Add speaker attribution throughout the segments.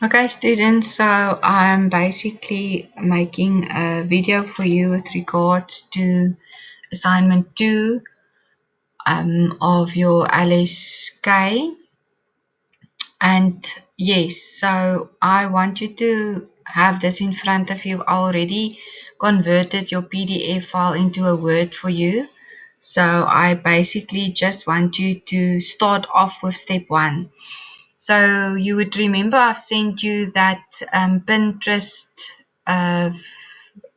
Speaker 1: Okay, students, so I'm basically making a video for you with regards to assignment 2 of your LSK. And yes, so I want you to have this in front of you. I already converted your PDF file into a Word for you. So I basically just want you to start off with step 1. So you would remember I've sent you that Pinterest uh,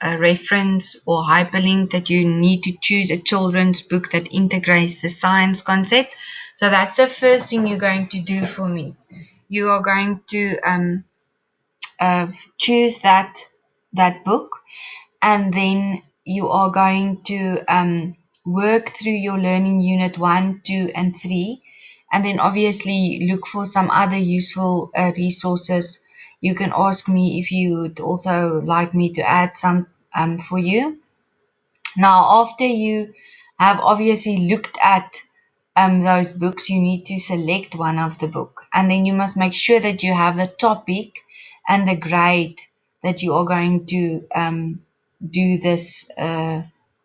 Speaker 1: a reference or hyperlink that you need to choose a children's book that integrates the science concept. So that's the first thing you're going to do for me. You are going to choose that book, and then you are going to work through your learning unit 1, 2, and 3, and then obviously look for some other useful resources. You can ask me if you would also like me to add some for you. Now, after you have obviously looked at those books, you need to select one of the book, and then you must make sure that you have the topic and the grade that you are going to do this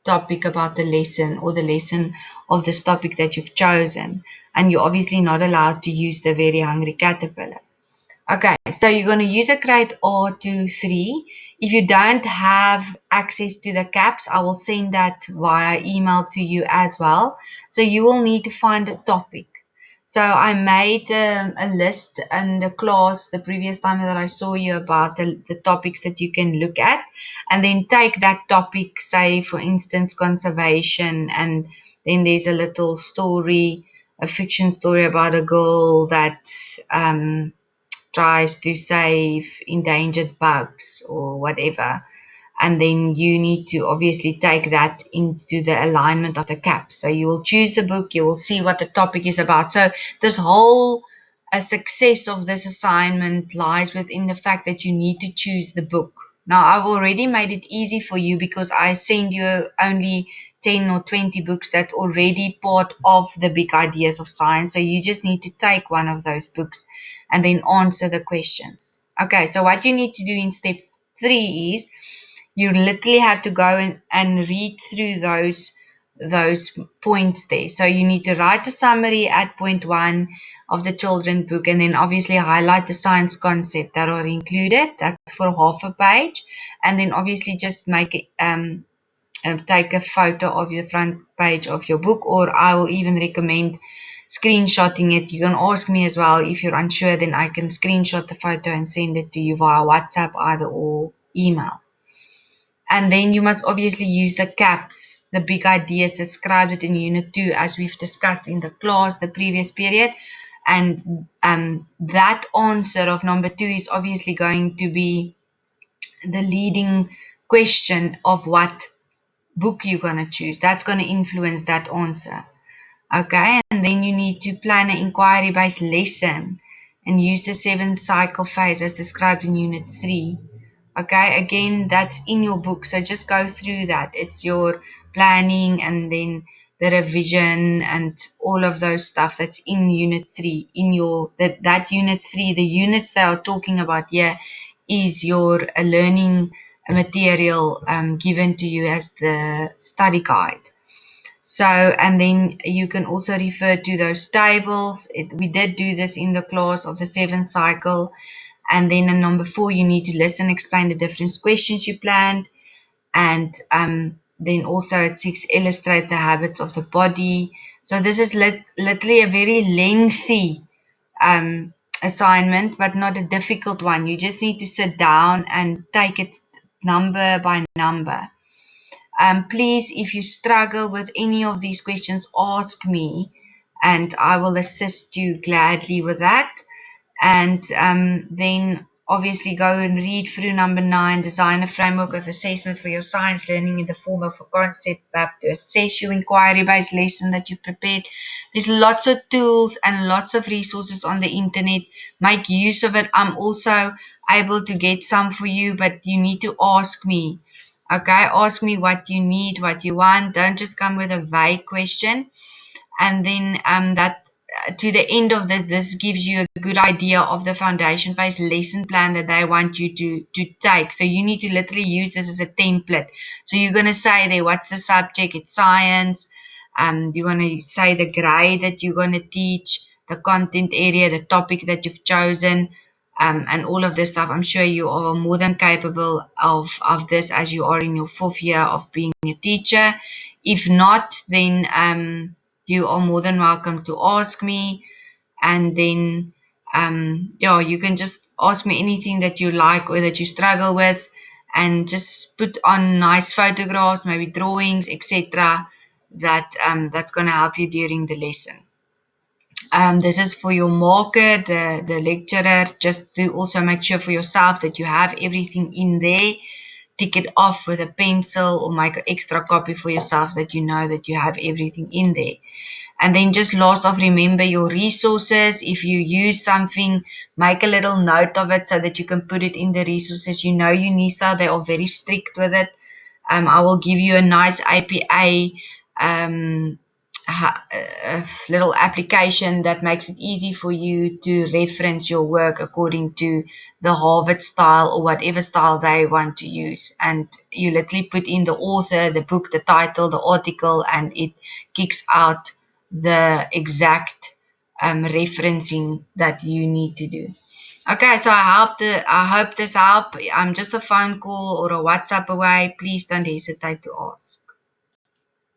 Speaker 1: topic about the lesson, or the lesson of this topic that you've chosen. And you're obviously not allowed to use the Very Hungry Caterpillar. Okay, so you're going to use a grade R23. If you don't have access to the caps, I will send that via email to you as well. So you will need to find a topic. So I made a list in the class the previous time that I saw you about the topics that you can look at, and then take that topic, say for instance conservation, and then there's a little story, a fiction story about a girl that tries to save endangered bugs or whatever. And then you need to obviously take that into the alignment of the cap. So you will choose the book, you will see what the topic is about. So this whole success of this assignment lies within the fact that you need to choose the book. Now, I've already made it easy for you because I send you only 10 or 20 books that's already part of the big ideas of science. So you just need to take one of those books and then answer the questions. Okay, so what you need to do in step 3 is you literally have to go and read through those points there. So you need to write a summary at point 1 of the children book, and then obviously highlight the science concept that are included. That's for half a page, and then obviously just make it take a photo of the front page of your book, or I will even recommend screenshotting it. You can ask me as well if you're unsure, then I can screenshot the photo and send it to you via WhatsApp either or email. And then you must obviously use the caps, the big ideas described in Unit 2 as we've discussed in the class, the previous period. And that answer of number 2 is obviously going to be the leading question of what book you're going to choose. That's going to influence that answer. Okay, and then you need to plan an inquiry-based lesson and use the 7-cycle phase as described in Unit 3. Okay, again, that's in your book, so just go through that. It's your planning and then the revision and all of those stuff that's in Unit 3. In your that Unit 3, the units they are talking about here is your learning material given to you as the study guide. So, and then you can also refer to those tables. We did do this in the class of the 7-cycle. And then in number 4, you need to listen, explain the different questions you planned. And then also at 6, illustrate the habits of the body. So this is literally a very lengthy assignment, but not a difficult one. You just need to sit down and take it number by number. Please, if you struggle with any of these questions, ask me and I will assist you gladly with that. And then obviously go and read through number 9, design a framework of assessment for your science learning in the form of a concept map to assess your inquiry-based lesson that you've prepared. There's lots of tools and lots of resources on the internet. Make use of it. I'm also able to get some for you, but you need to ask me. Okay, ask me what you need, what you want. Don't just come with a vague question. And then that to the end of this gives you a good idea of the foundation phase lesson plan that they want you to take. So you need to literally use this as a template. So you're going to say there, what's the subject? It's science. You're going to say the grade that you're going to teach, the content area, the topic that you've chosen, and all of this stuff. I'm sure you are more than capable of this, as you are in your 4th year of being a teacher. If not, then you are more than welcome to ask me, and then yeah, you can just ask me anything that you like or that you struggle with, and just put on nice photographs, maybe drawings, etc., that's going to help you during the lesson. This is for your marker, the lecturer. Just to also make sure for yourself that you have everything in there. Tick it off with a pencil or make an extra copy for yourself that you know that you have everything in there. And then just last off, remember your resources. If you use something, make a little note of it so that you can put it in the resources. You know, UNISA, they are very strict with it. I will give you a nice APA um, little application that makes it easy for you to reference your work according to the Harvard style or whatever style they want to use. And you literally put in the author, the book, the title, the article, and it kicks out the exact referencing that you need to do. Okay, so I hope this helped. I'm just a phone call or a WhatsApp away. Please don't hesitate to ask.